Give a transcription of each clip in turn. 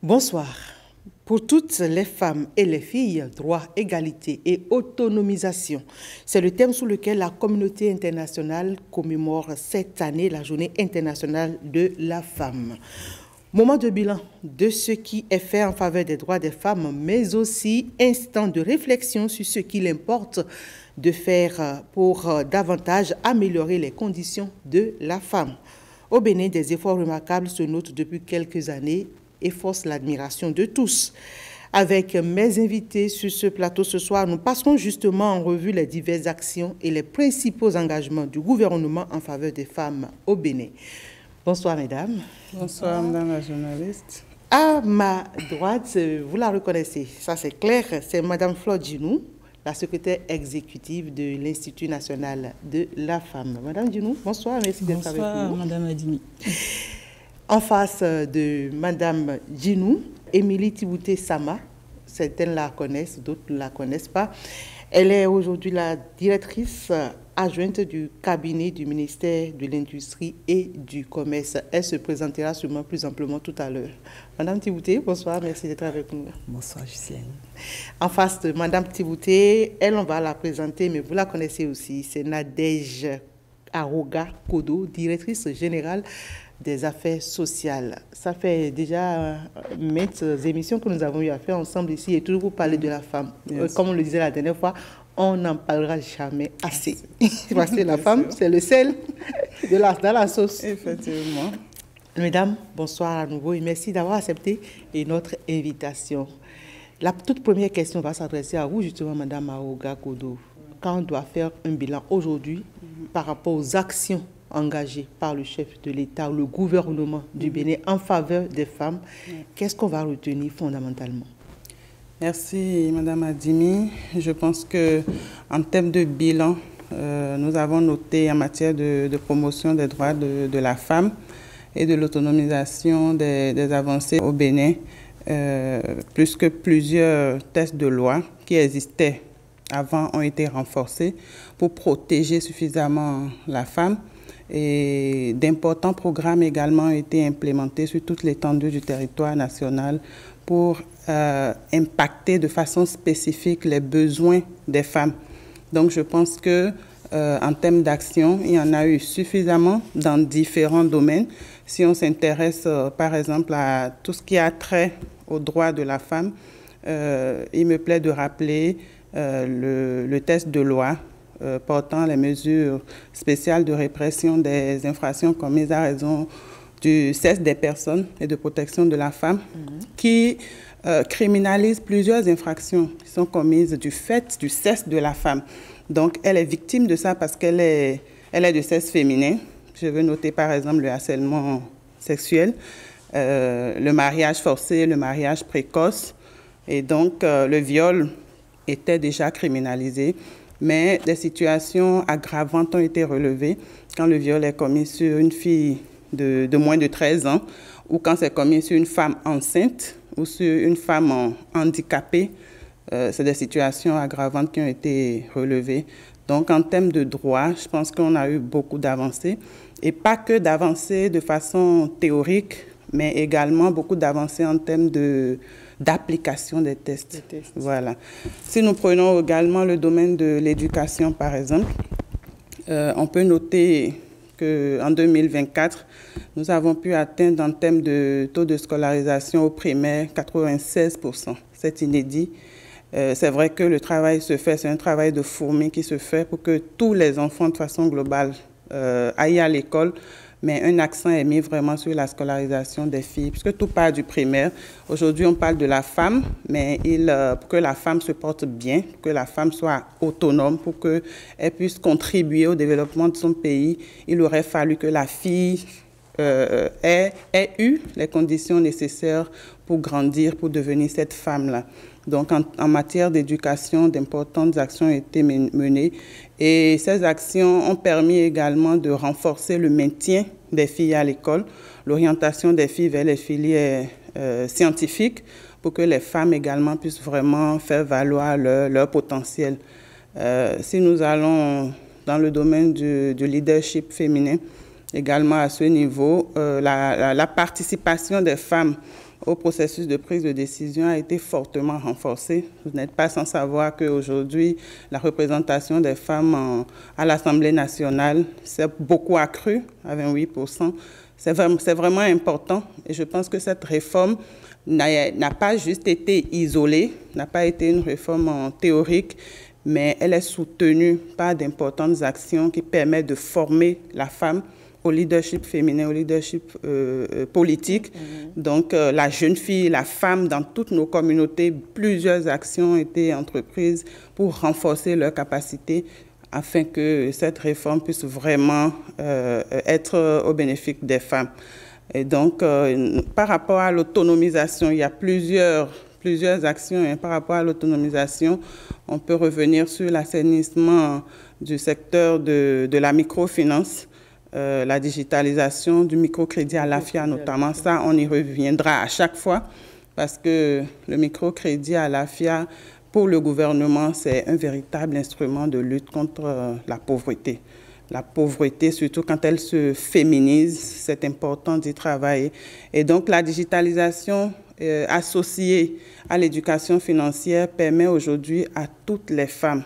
Bonsoir. Pour toutes les femmes et les filles, droit, égalité et autonomisation. C'est le thème sous lequel la communauté internationale commémore cette année la Journée internationale de la femme. Moment de bilan de ce qui est fait en faveur des droits des femmes, mais aussi instant de réflexion sur ce qu'il importe de faire pour davantage améliorer les conditions de la femme. Au Bénin, des efforts remarquables se notent depuis quelques années et forcent l'admiration de tous. Avec mes invités sur ce plateau ce soir, nous passerons justement en revue les diverses actions et les principaux engagements du gouvernement en faveur des femmes au Bénin. Bonsoir, mesdames. Bonsoir, madame la journaliste. À ma droite, vous la reconnaissez, ça c'est clair, c'est madame Flore Djinou, la secrétaire exécutive de l'Institut national de la femme. Madame Djinou, bonsoir, merci d'être avec nous. Bonsoir, madame Adimi. En face de madame Djinou, Émilie Thibouté-Sama, certaines la connaissent, d'autres ne la connaissent pas. Elle est aujourd'hui la directrice adjointe du cabinet du ministère de l'Industrie et du Commerce. Elle se présentera sûrement plus amplement tout à l'heure. Madame Thibouté, bonsoir, merci d'être avec nous. Bonsoir, Justine. En face de madame Thibouté, elle, on va la présenter, mais vous la connaissez aussi. C'est Nadège Aroga Kodo, directrice générale des affaires sociales. Ça fait déjà maintes émissions que nous avons eu à faire ensemble ici et toujours pour parler de la femme. Comme on le disait la dernière fois, on n'en parlera jamais assez. Parce que la femme, c'est le sel dans la sauce. Effectivement. Mesdames, bonsoir à nouveau et merci d'avoir accepté notre invitation. La toute première question va s'adresser à vous, justement, madame Aroga Kodo. Quand on doit faire un bilan aujourd'hui par rapport aux actions engagées par le chef de l'État ou le gouvernement du Bénin en faveur des femmes, qu'est-ce qu'on va retenir fondamentalement? Merci, madame Adimi. Je pense qu'en termes de bilan, nous avons noté en matière de promotion des droits de la femme et de l'autonomisation des avancées au Bénin, plus que plusieurs textes de loi qui existaient avant ont été renforcés pour protéger suffisamment la femme. Et d'importants programmes également ont été implémentés sur toute l'étendue du territoire national pour impacter de façon spécifique les besoins des femmes. Donc je pense que en termes d'action, il y en a eu suffisamment dans différents domaines. Si on s'intéresse par exemple à tout ce qui a trait aux droits de la femme, il me plaît de rappeler le texte de loi portant les mesures spéciales de répression des infractions commises à raison du sexe des personnes et de protection de la femme, qui criminalise plusieurs infractions qui sont commises du fait du sexe de la femme. Donc, elle est victime de ça parce qu'elle est de sexe féminin. Je veux noter par exemple le harcèlement sexuel, le mariage forcé, le mariage précoce. Et donc, le viol était déjà criminalisé. Mais des situations aggravantes ont été relevées quand le viol est commis sur une fille de moins de 13 ans ou quand c'est commis sur une femme enceinte ou sur une femme handicapée. C'est des situations aggravantes qui ont été relevées. Donc, en termes de droit, je pense qu'on a eu beaucoup d'avancées. Et pas que d'avancées de façon théorique, mais également beaucoup d'avancées en termes d'application des tests. Voilà. Si nous prenons également le domaine de l'éducation, par exemple, on peut noter qu'en 2024, nous avons pu atteindre en termes de taux de scolarisation au primaire 96%. C'est inédit. C'est vrai que le travail se fait, c'est un travail de fourmi qui se fait pour que tous les enfants, de façon globale, aillent à l'école. Mais un accent est mis vraiment sur la scolarisation des filles, puisque tout part du primaire. Aujourd'hui, on parle de la femme, mais pour que la femme se porte bien, pour que la femme soit autonome, pour qu'elle puisse contribuer au développement de son pays, il aurait fallu que la fille ait eu les conditions nécessaires pour grandir, pour devenir cette femme-là. Donc, en matière d'éducation, d'importantes actions ont été menées. Et ces actions ont permis également de renforcer le maintien des filles à l'école, l'orientation des filles vers les filières scientifiques pour que les femmes également puissent vraiment faire valoir leur potentiel. Si nous allons dans le domaine du leadership féminin, également à ce niveau, la participation des femmes au processus de prise de décision a été fortement renforcée. Vous n'êtes pas sans savoir qu'aujourd'hui, la représentation des femmes à l'Assemblée nationale s'est beaucoup accrue, à 28%. C'est vraiment important et je pense que cette réforme n'a pas juste été isolée, n'a pas été une réforme théorique, mais elle est soutenue par d'importantes actions qui permettent de former la femme au leadership féminin, au leadership politique. Donc, la jeune fille, la femme, dans toutes nos communautés, plusieurs actions ont été entreprises pour renforcer leurs capacités afin que cette réforme puisse vraiment être au bénéfice des femmes. Et donc, par rapport à l'autonomisation, il y a plusieurs actions. Et par rapport à l'autonomisation, on peut revenir sur l'assainissement du secteur de la microfinance, la digitalisation du microcrédit à l'AFIA notamment. Ça, on y reviendra à chaque fois parce que le microcrédit à l'AFIA, pour le gouvernement, c'est un véritable instrument de lutte contre la pauvreté. La pauvreté, surtout quand elle se féminise, c'est important d'y travailler. Et donc, la digitalisation associée à l'éducation financière permet aujourd'hui à toutes les femmes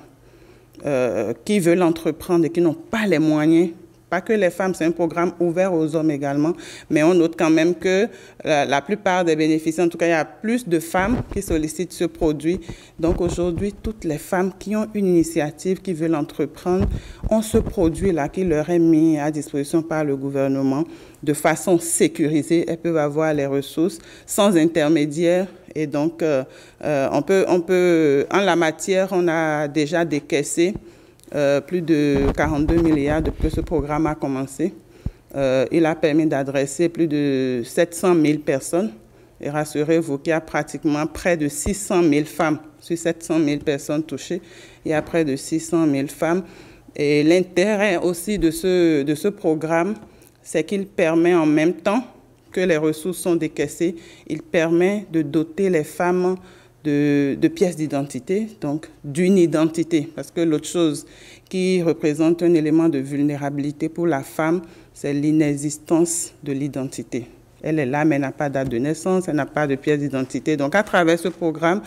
qui veulent entreprendre et qui n'ont pas les moyens. Pas que les femmes, c'est un programme ouvert aux hommes également, mais on note quand même que la plupart des bénéficiaires, en tout cas, il y a plus de femmes qui sollicitent ce produit. Donc aujourd'hui, toutes les femmes qui ont une initiative, qui veulent entreprendre, ont ce produit-là qui leur est mis à disposition par le gouvernement de façon sécurisée. Elles peuvent avoir les ressources sans intermédiaire. Et donc, on peut, en la matière, on a déjà décaissé plus de 42 milliards depuis que ce programme a commencé. Il a permis d'adresser plus de 700 000 personnes. Et rassurez-vous qu'il y a pratiquement près de 600 000 femmes. Sur 700 000 personnes touchées, il y a près de 600 000 femmes. Et l'intérêt aussi de ce programme, c'est qu'il permet en même temps que les ressources sont décaissées, il permet de doter les femmes de pièces d'identité, donc d'une identité. Parce que l'autre chose qui représente un élément de vulnérabilité pour la femme, c'est l'inexistence de l'identité. Elle est là, mais elle n'a pas de date de naissance, elle n'a pas de pièce d'identité. Donc, à travers ce programme,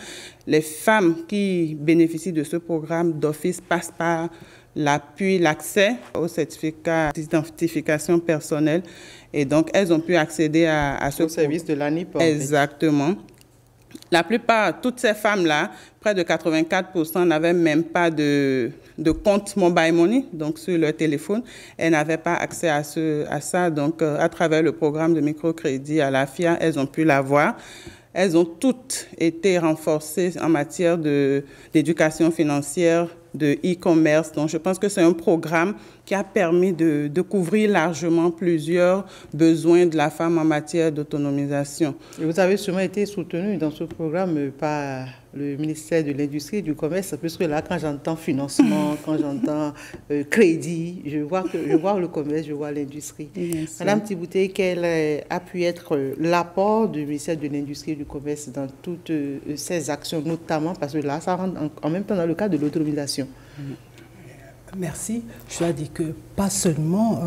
les femmes qui bénéficient de ce programme d'office passent par l'appui, l'accès au certificat d'identification personnelle. Et donc, elles ont pu accéder à ce service de l'ANIP. Exactement. La plupart, toutes ces femmes-là, près de 84%, n'avaient même pas de compte mobile money, donc sur leur téléphone. Elles n'avaient pas accès à ça. Donc, à travers le programme de microcrédit à l'AFIA, elles ont pu l'avoir. Elles ont toutes été renforcées en matière d'éducation financière, de e-commerce. Donc, je pense que c'est un programme qui a permis de couvrir largement plusieurs besoins de la femme en matière d'autonomisation. Et vous avez sûrement été soutenu dans ce programme par le ministère de l'Industrie et du Commerce, puisque là, quand j'entends financement, quand j'entends crédit, je vois le commerce, je vois l'industrie. Madame Thibouté, quel a pu être l'apport du ministère de l'Industrie et du Commerce dans toutes ces actions, notamment parce que là, ça rentre en même temps dans le cadre de l'autonomisation. Merci. Je dois dire que pas seulement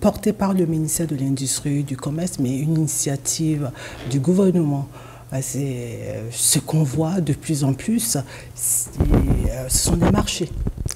porté par le ministère de l'Industrie et du Commerce, mais une initiative du gouvernement. C'est ce qu'on voit de plus en plus, ce sont les marchés.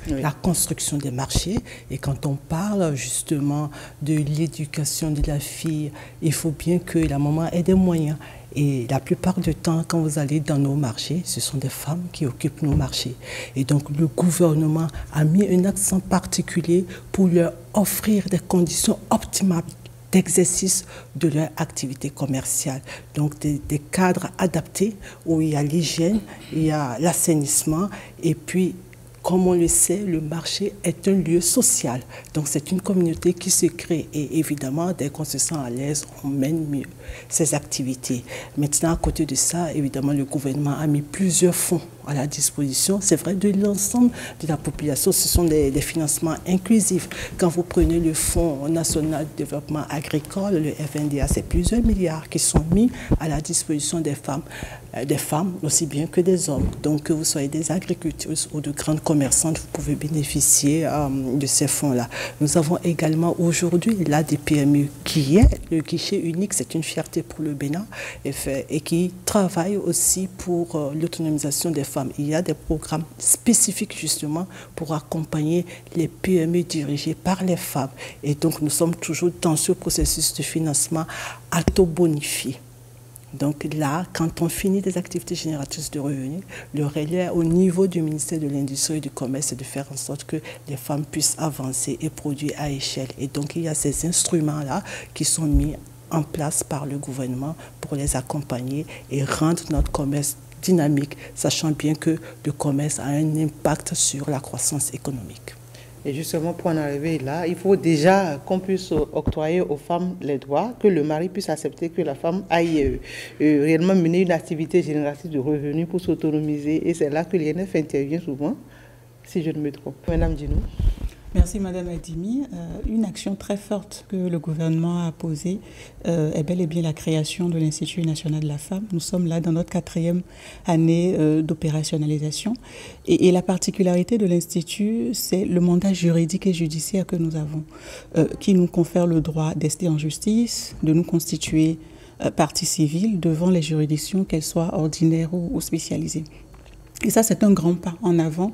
Oui. La construction des marchés. Et quand on parle justement de l'éducation de la fille, il faut bien que la maman ait des moyens. Et la plupart du temps, quand vous allez dans nos marchés, ce sont des femmes qui occupent nos marchés. Et donc, le gouvernement a mis un accent particulier pour leur offrir des conditions optimales d'exercice de leur activité commerciale. Donc, des cadres adaptés où il y a l'hygiène, il y a l'assainissement et puis, comme on le sait, le marché est un lieu social. Donc, c'est une communauté qui se crée. Et évidemment, dès qu'on se sent à l'aise, on mène mieux ces activités. Maintenant, à côté de ça, évidemment, le gouvernement a mis plusieurs fonds à la disposition, c'est vrai, de l'ensemble de la population. Ce sont des financements inclusifs. Quand vous prenez le Fonds national de développement agricole, le FNDA, c'est plusieurs milliards qui sont mis à la disposition des femmes aussi bien que des hommes. Donc, que vous soyez des agriculteuses ou de grandes commerçantes, vous pouvez bénéficier de ces fonds-là. Nous avons également aujourd'hui là des PME qui est le guichet unique, c'est une fierté pour le Bénin et qui travaille aussi pour l'autonomisation des femmes. Il y a des programmes spécifiques justement pour accompagner les PME dirigées par les femmes. Et donc, nous sommes toujours dans ce processus de financement à taux bonifié. Donc là, quand on finit des activités génératrices de revenus, le relais au niveau du ministère de l'Industrie et du Commerce, c'est de faire en sorte que les femmes puissent avancer et produire à échelle. Et donc il y a ces instruments-là qui sont mis en place par le gouvernement pour les accompagner et rendre notre commerce dynamique, sachant bien que le commerce a un impact sur la croissance économique. Et justement, pour en arriver là, il faut déjà qu'on puisse octroyer aux femmes les droits, que le mari puisse accepter que la femme aille réellement mener une activité génératrice de revenus pour s'autonomiser. Et c'est là que l'INF intervient souvent, si je ne me trompe. Madame Djinou. Merci Madame Adimi. Une action très forte que le gouvernement a posée est bel et bien la création de l'Institut national de la femme. Nous sommes là dans notre 4e année d'opérationnalisation. Et la particularité de l'Institut, c'est le mandat juridique et judiciaire que nous avons, qui nous confère le droit d'ester en justice, de nous constituer partie civile devant les juridictions, qu'elles soient ordinaires ou spécialisées. Et ça, c'est un grand pas en avant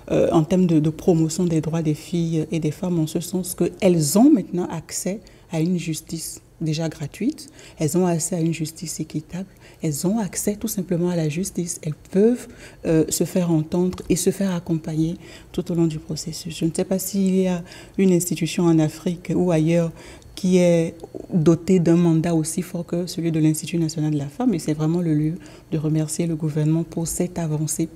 en termes de promotion des droits des filles et des femmes, en ce sens qu'elles ont maintenant accès à une justice déjà gratuite, elles ont accès à une justice équitable, elles ont accès tout simplement à la justice, elles peuvent se faire entendre et se faire accompagner tout au long du processus. Je ne sais pas s'il y a une institution en Afrique ou ailleurs qui est doté d'un mandat aussi fort que celui de l'Institut national de la femme. Et c'est vraiment le lieu de remercier le gouvernement pour cette avancée,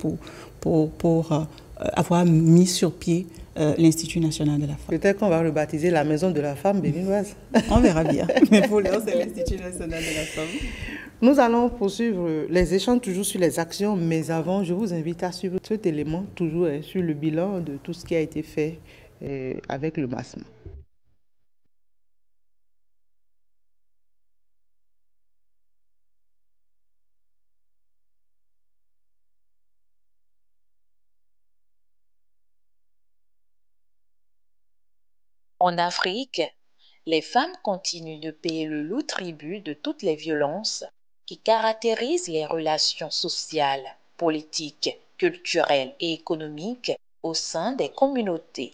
pour avoir mis sur pied l'Institut national de la femme. Peut-être qu'on va rebaptiser la maison de la femme béninoise. On verra bien. Mais pour l'heure, c'est l'Institut national de la femme. Nous allons poursuivre les échanges toujours sur les actions, mais avant, je vous invite à suivre cet élément toujours sur le bilan de tout ce qui a été fait avec le MASM. En Afrique, les femmes continuent de payer le lourd tribut de toutes les violences qui caractérisent les relations sociales, politiques, culturelles et économiques au sein des communautés.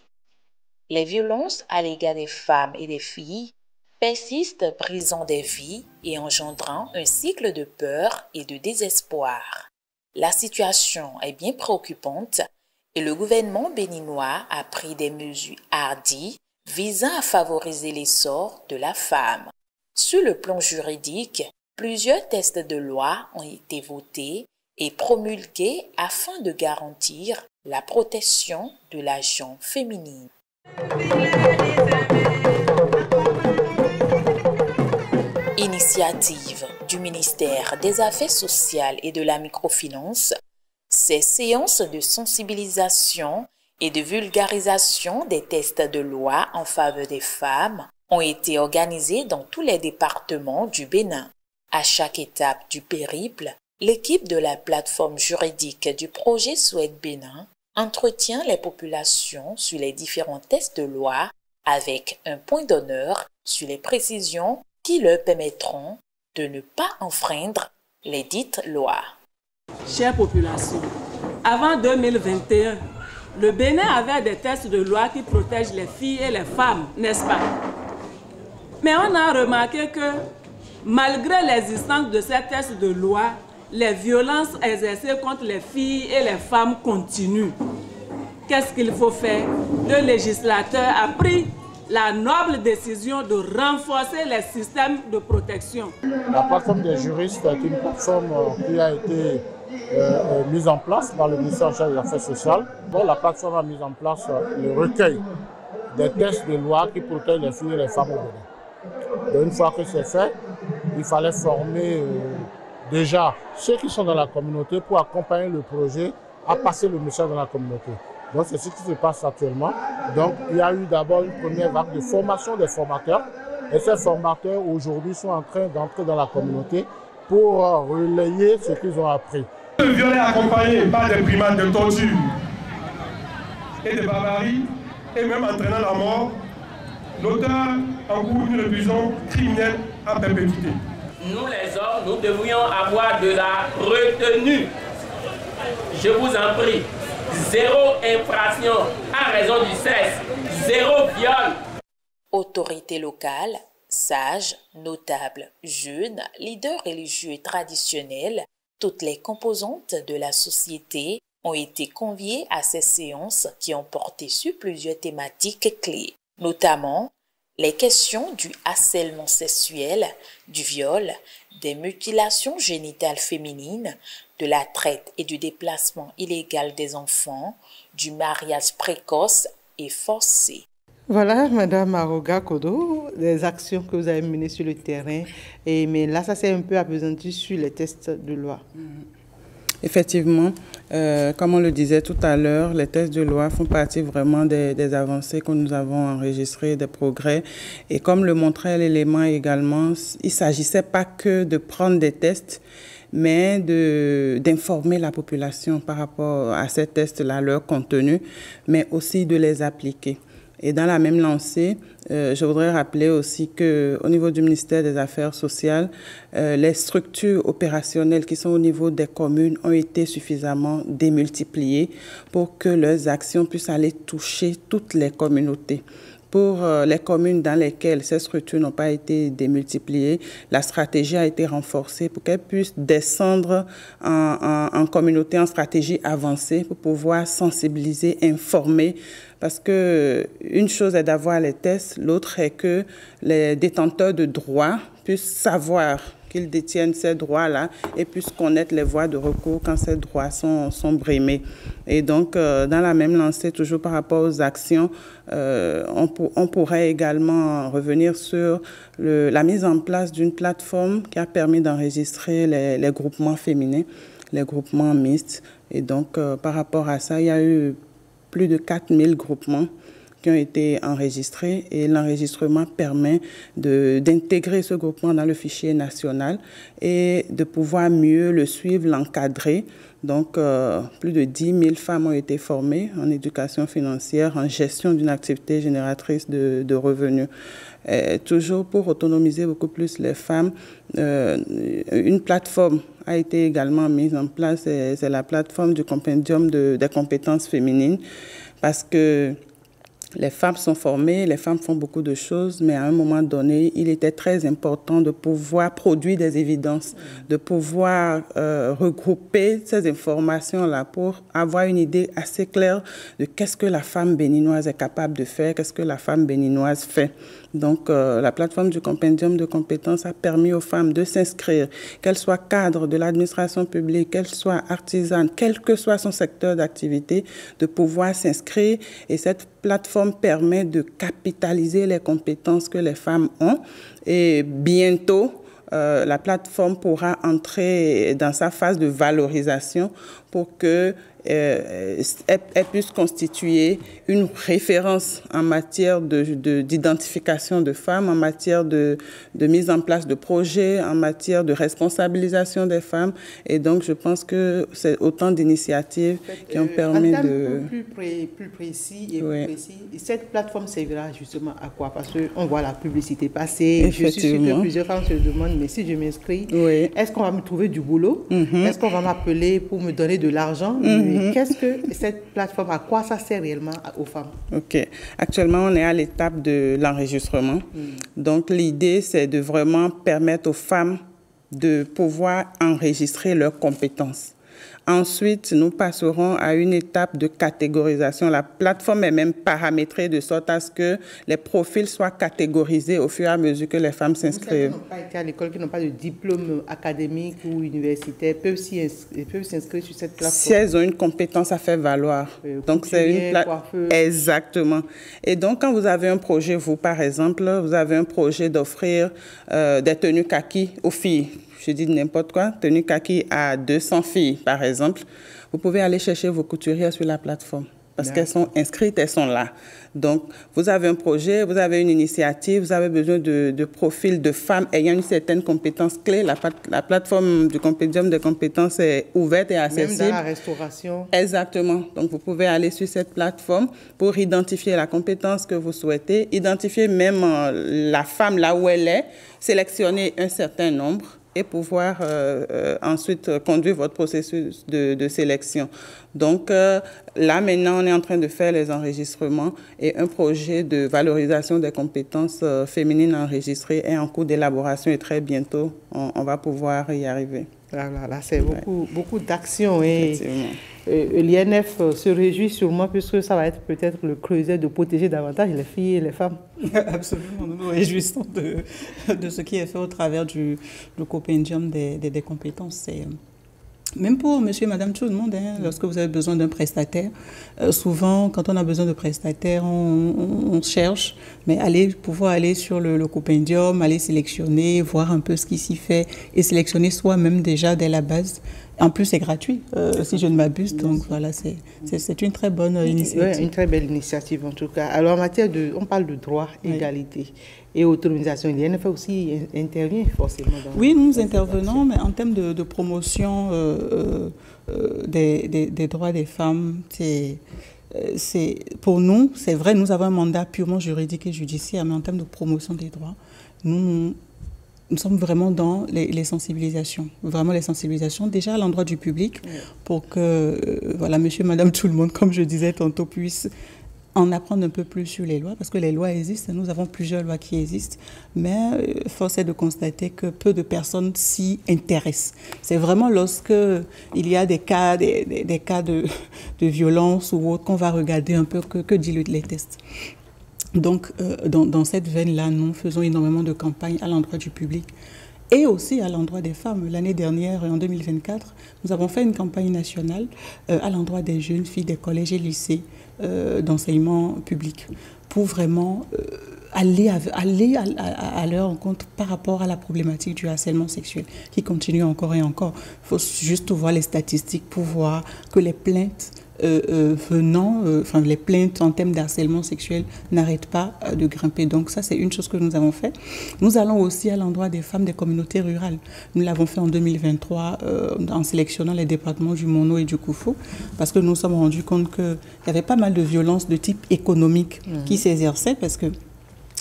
Les violences à l'égard des femmes et des filles persistent, brisant des vies et engendrant un cycle de peur et de désespoir. La situation est bien préoccupante et le gouvernement béninois a pris des mesures hardies visant à favoriser l'essor de la femme. Sur le plan juridique, plusieurs textes de loi ont été votés et promulgués afin de garantir la protection de la gente féminine. Initiative du ministère des Affaires sociales et de la microfinance, ces séances de sensibilisation et de vulgarisation des textes de loi en faveur des femmes ont été organisées dans tous les départements du Bénin. À chaque étape du périple, l'équipe de la plateforme juridique du projet Souhaite Bénin entretient les populations sur les différents textes de loi avec un point d'honneur sur les précisions qui leur permettront de ne pas enfreindre les dites lois. Chère population, avant 2021, le Bénin avait des textes de loi qui protègent les filles et les femmes, n'est-ce pas? Mais on a remarqué que malgré l'existence de ces textes de loi, les violences exercées contre les filles et les femmes continuent. Qu'est-ce qu'il faut faire? Le législateur a pris la noble décision de renforcer les systèmes de protection. La plateforme des juristes est une plateforme qui a été mise en place par le ministère des Affaires sociales. Bon, la plateforme a mis en place le recueil des textes de loi qui protègent les filles et les femmes au Bénin. Donc, une fois que c'est fait, il fallait former déjà ceux qui sont dans la communauté pour accompagner le projet à passer le message dans la communauté. Donc c'est ce qui se passe actuellement. Donc il y a eu d'abord une première vague de formation des formateurs. Et ces formateurs aujourd'hui sont en train d'entrer dans la communauté pour relayer ce qu'ils ont appris. Le viol est accompagné par des primates de torture et de barbarie et même entraînant la mort. L'auteur encourt une réclusion criminelle à perpétuité. Nous les hommes, nous devrions avoir de la retenue. Je vous en prie, 0 infraction à raison du sexe, 0 viol. Autorités locales, sages, notables, jeunes, leaders religieux et traditionnels, toutes les composantes de la société ont été conviées à ces séances qui ont porté sur plusieurs thématiques clés, notamment les questions du harcèlement sexuel, du viol, des mutilations génitales féminines, de la traite et du déplacement illégal des enfants, du mariage précoce et forcé. Voilà, Madame Aroga Kodo, les actions que vous avez menées sur le terrain. Mais là, ça s'est un peu appesanti sur les tests de loi. Effectivement, comme on le disait tout à l'heure, les tests de loi font partie vraiment des avancées que nous avons enregistrées, des progrès. Et comme le montrait l'élément également, il ne s'agissait pas que de prendre des tests, mais d'informer la population par rapport à ces tests-là, leur contenu, mais aussi de les appliquer. Et dans la même lancée, je voudrais rappeler aussi qu'au niveau du ministère des Affaires sociales, les structures opérationnelles qui sont au niveau des communes ont été suffisamment démultipliées pour que leurs actions puissent aller toucher toutes les communautés. Pour les communes dans lesquelles ces structures n'ont pas été démultipliées, la stratégie a été renforcée pour qu'elles puissent descendre en communauté, en stratégie avancée pour pouvoir sensibiliser, informer. Parce que une chose est d'avoir les tests, l'autre est que les détenteurs de droits puissent savoir qu'ils détiennent ces droits-là et puissent connaître les voies de recours quand ces droits sont brimés. Et donc, dans la même lancée, toujours par rapport aux actions, on pourrait également revenir sur la mise en place d'une plateforme qui a permis d'enregistrer les groupements féminins, les groupements mixtes. Et donc, par rapport à ça, il y a eu plus de 4000 groupements qui ont été enregistrés et l'enregistrement permet d'intégrer ce groupement dans le fichier national et de pouvoir mieux le suivre, l'encadrer. Donc, plus de 10 000 femmes ont été formées en éducation financière, en gestion d'une activité génératrice de revenus. Toujours pour autonomiser beaucoup plus les femmes, une plateforme a été également mise en place, c'est la plateforme du compendium des compétences féminines, parce que les femmes sont formées, les femmes font beaucoup de choses, mais à un moment donné, il était très important de pouvoir produire des évidences, de pouvoir regrouper ces informations-là pour avoir une idée assez claire de qu'est-ce que la femme béninoise est capable de faire, qu'est-ce que la femme béninoise fait. Donc, la plateforme du compendium de compétences a permis aux femmes de s'inscrire, qu'elles soient cadres de l'administration publique, qu'elles soient artisanes, quel que soit son secteur d'activité, de pouvoir s'inscrire. Et cette plateforme permet de capitaliser les compétences que les femmes ont. Et bientôt, la plateforme pourra entrer dans sa phase de valorisation pour que elle puisse constituer une référence en matière d'identification de femmes, en matière de mise en place de projets, en matière de responsabilisation des femmes. Et donc, je pense que c'est autant d'initiatives qui ont permis de... Plus précis et plus précis, cette plateforme servira justement à quoi? Parce qu'on voit la publicité passer. Je suis sûre que plusieurs femmes se demandent, mais si je m'inscris, est-ce qu'on va me trouver du boulot? Est-ce qu'on va m'appeler pour me donner de l'argent? Qu'est-ce que cette plateforme, à quoi ça sert réellement aux femmes? OK. Actuellement, on est à l'étape de l'enregistrement. Donc, l'idée, c'est de vraiment permettre aux femmes de pouvoir enregistrer leurs compétences. Ensuite, nous passerons à une étape de catégorisation. La plateforme est même paramétrée de sorte à ce que les profils soient catégorisés au fur et à mesure que les femmes s'inscrivent. Celles qui n'ont pas été à l'école, qui n'ont pas de diplôme académique ou universitaire, peuvent s'inscrire sur cette plateforme. Si elles ont une compétence à faire valoir. Donc, c'est une plateforme. Exactement. Et donc, quand vous avez un projet, vous, par exemple, vous avez un projet d'offrir des tenues kaki aux filles. je dis n'importe quoi, tenue kaki à 200 filles, par exemple, vous pouvez aller chercher vos couturières sur la plateforme. Parce qu'elles sont inscrites, elles sont là. Donc, vous avez un projet, vous avez une initiative, vous avez besoin de profils de femmes ayant une certaine compétence clé. La plateforme du Compendium de compétences est ouverte et accessible. Même dans la restauration. Exactement. Donc, vous pouvez aller sur cette plateforme pour identifier la compétence que vous souhaitez, identifier même la femme là où elle est, sélectionner un certain nombre et pouvoir ensuite conduire votre processus de sélection. Donc là, maintenant, on est en train de faire les enregistrements et un projet de valorisation des compétences féminines enregistrées est en cours d'élaboration et très bientôt, on va pouvoir y arriver. Là, c'est beaucoup d'actions et l'INF se réjouit sûrement puisque ça va être peut-être le creuset de protéger davantage les filles et les femmes. Absolument, nous nous réjouissons de ce qui est fait au travers du compendium des compétences. Même pour monsieur et madame tout le monde, hein, lorsque vous avez besoin d'un prestataire, souvent quand on a besoin de prestataire, on cherche, mais pouvoir aller sur le compendium, aller sélectionner, voir un peu ce qui s'y fait et sélectionner soi-même déjà dès la base. En plus, c'est gratuit, si je ne m'abuse. Donc voilà, c'est une très bonne initiative. Oui, une très belle initiative en tout cas. Alors en matière on parle de droit, égalité et autonomisation. L'INF aussi intervient forcément. Oui, nous intervenons, mais en termes de promotion des droits des femmes, pour nous, c'est vrai, nous avons un mandat purement juridique et judiciaire, mais en termes de promotion des droits, nous sommes vraiment dans les sensibilisations, vraiment les sensibilisations, déjà à l'endroit du public, pour que, voilà, monsieur, madame, tout le monde, comme je disais tantôt, puisse en apprendre un peu plus sur les lois, parce que les lois existent, nous avons plusieurs lois qui existent, mais force est de constater que peu de personnes s'y intéressent. C'est vraiment lorsque il y a des cas de violence ou autre qu'on va regarder un peu que disent les tests. Donc, dans cette veine-là, nous faisons énormément de campagnes à l'endroit du public et aussi à l'endroit des femmes. L'année dernière, en 2024, nous avons fait une campagne nationale à l'endroit des jeunes filles des collèges et lycées d'enseignement public pour vraiment aller à leur rencontre par rapport à la problématique du harcèlement sexuel qui continue encore et encore. Il faut juste voir les statistiques pour voir que les plaintes les plaintes en termes d'harcèlement sexuel n'arrêtent pas de grimper. Donc ça, c'est une chose que nous avons fait. Nous allons aussi à l'endroit des femmes des communautés rurales. Nous l'avons fait en 2023 en sélectionnant les départements du Mono et du Koufou parce que nous nous sommes rendus compte qu'il y avait pas mal de violences de type économique qui s'exerçaient parce que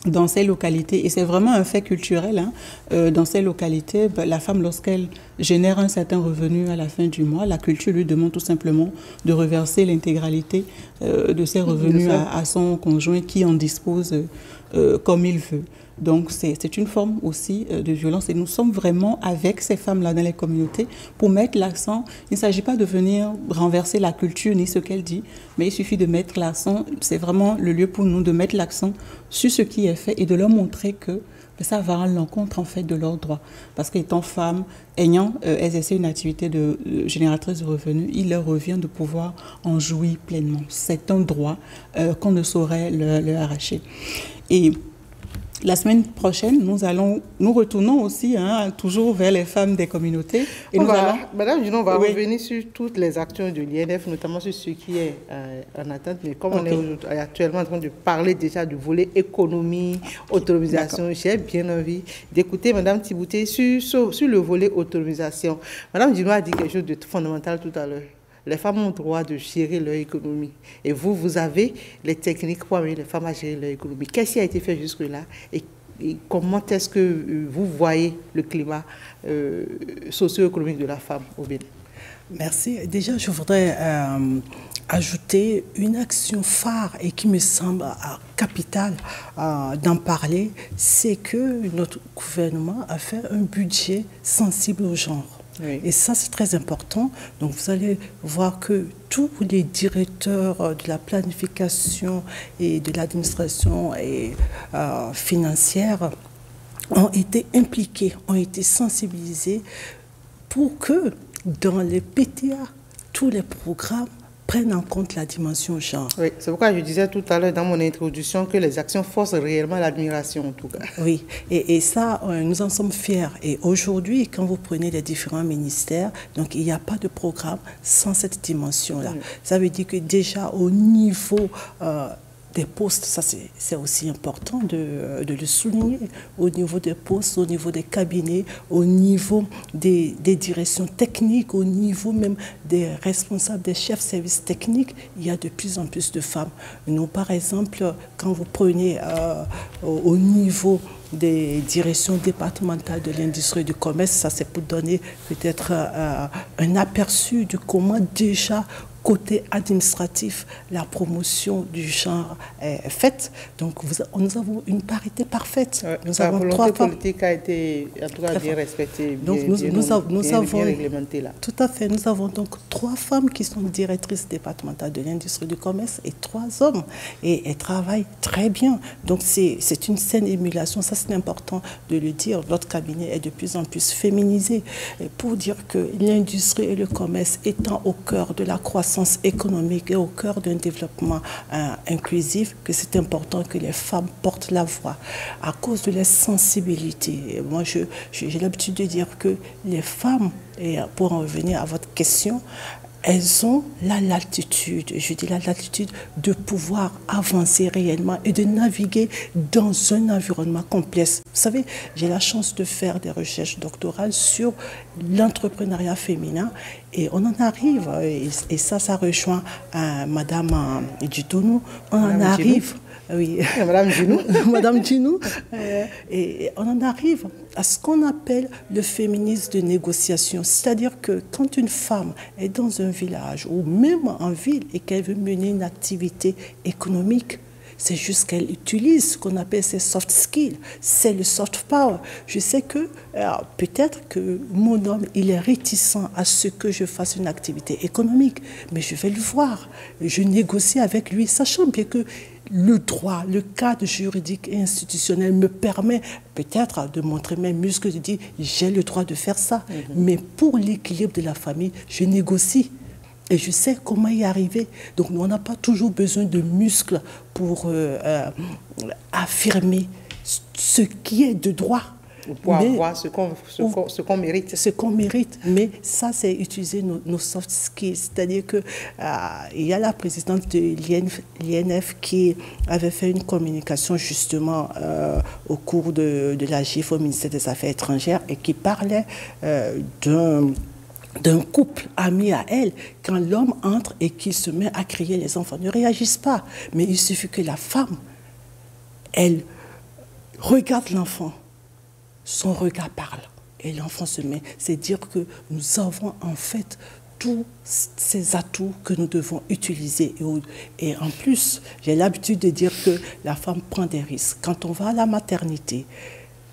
dans ces localités, et c'est vraiment un fait culturel, dans ces localités, la femme, lorsqu'elle génère un certain revenu à la fin du mois, la culture lui demande tout simplement de reverser l'intégralité de ses revenus à son conjoint qui en dispose comme il veut. Donc c'est une forme aussi de violence et nous sommes vraiment avec ces femmes-là dans les communautés pour mettre l'accent. Il ne s'agit pas de venir renverser la culture ni ce qu'elle dit, mais il suffit de mettre l'accent, c'est vraiment le lieu pour nous de mettre l'accent sur ce qui est fait et de leur montrer que ça va à l'encontre en fait de leurs droits. Parce qu'étant femmes, ayant exercé une activité de génératrice de revenus, il leur revient de pouvoir en jouir pleinement. C'est un droit qu'on ne saurait leur arracher. Et la semaine prochaine, nous retournons aussi toujours vers les femmes des communautés. Et Madame Junon, on va revenir sur toutes les actions de l'INF, notamment sur ce qui est en attente. Mais comme on est actuellement en train de parler déjà du volet économie, autonomisation, j'ai bien envie d'écouter Madame Thibouté sur le volet autonomisation. Madame Junon a dit quelque chose de fondamental tout à l'heure. Les femmes ont le droit de gérer leur économie. Et vous avez les techniques pour amener les femmes à gérer leur économie. Qu'est-ce qui a été fait jusque-là et comment est-ce que vous voyez le climat socio-économique de la femme au Bénin? Merci. Déjà, je voudrais ajouter une action phare et qui me semble capitale d'en parler, c'est que notre gouvernement a fait un budget sensible au genre. Oui. Et ça, c'est très important. Donc, vous allez voir que tous les directeurs de la planification et de l'administration financière ont été impliqués, ont été sensibilisés pour que dans les PTA, tous les programmes prennent en compte la dimension genre. Oui, c'est pourquoi je disais tout à l'heure dans mon introduction que les actions forcent réellement l'admiration en tout cas. Oui, et ça, nous en sommes fiers. Et aujourd'hui, quand vous prenez les différents ministères, donc il n'y a pas de programme sans cette dimension-là. Ça veut dire que déjà au niveau des postes, ça c'est aussi important de le souligner, au niveau des postes, au niveau des cabinets, au niveau des directions techniques, au niveau même des responsables, des chefs services techniques, il y a de plus en plus de femmes. Nous, par exemple, quand vous prenez au niveau des directions départementales de l'industrie et du commerce, ça c'est pour donner peut-être un aperçu de comment déjà côté administratif, la promotion du genre est faite. Donc, nous avons une parité parfaite. Nous avons 3 femmes. La politique a été, en tout cas, bien respectée, donc, nous avons réglementée là. Tout à fait. Nous avons donc 3 femmes qui sont directrices départementales de l'industrie du commerce et 3 hommes. Et elles travaillent très bien. Donc, c'est une saine émulation. Ça, c'est important de le dire. Notre cabinet est de plus en plus féminisé. Et pour dire que l'industrie et le commerce étant au cœur de la croissance économique et au cœur d'un développement inclusif, que c'est important que les femmes portent la voix à cause de la sensibilité. Et moi, j'ai l'habitude de dire que les femmes, et pour en revenir à votre question, elles ont la latitude, je dis la latitude de pouvoir avancer réellement et de naviguer dans un environnement complexe. Vous savez, j'ai la chance de faire des recherches doctorales sur l'entrepreneuriat féminin et on en arrive, et ça rejoint Madame Djitonou, on en arrive... Oui, Madame Djinou. Madame Djinou. Et on en arrive à ce qu'on appelle le féminisme de négociation. C'est-à-dire que quand une femme est dans un village ou même en ville et qu'elle veut mener une activité économique, c'est juste qu'elle utilise ce qu'on appelle ses soft skills, c'est le soft power. Je sais que peut-être que mon homme, il est réticent à ce que je fasse une activité économique, mais je vais le voir. Je négocie avec lui, sachant bien que le droit, le cadre juridique et institutionnel me permet peut-être de montrer mes muscles, de dire j'ai le droit de faire ça. Mais pour l'équilibre de la famille, je négocie. Et je sais comment y arriver. Donc, on n'a pas toujours besoin de muscles pour affirmer ce qui est de droit. Pour avoir ce qu'on mérite. Ce qu'on mérite. Mais ça, c'est utiliser nos soft skills. C'est-à-dire qu'il y a la présidente de l'INF qui avait fait une communication justement au cours de la GIF au ministère des Affaires étrangères et qui parlait d'un couple ami à elle, quand l'homme entre et qu'il se met à crier, les enfants ne réagissent pas. Mais il suffit que la femme, elle regarde l'enfant, son regard parle et l'enfant se met. C'est dire que nous avons en fait tous ces atouts que nous devons utiliser. Et en plus, j'ai l'habitude de dire que la femme prend des risques. Quand on va à la maternité,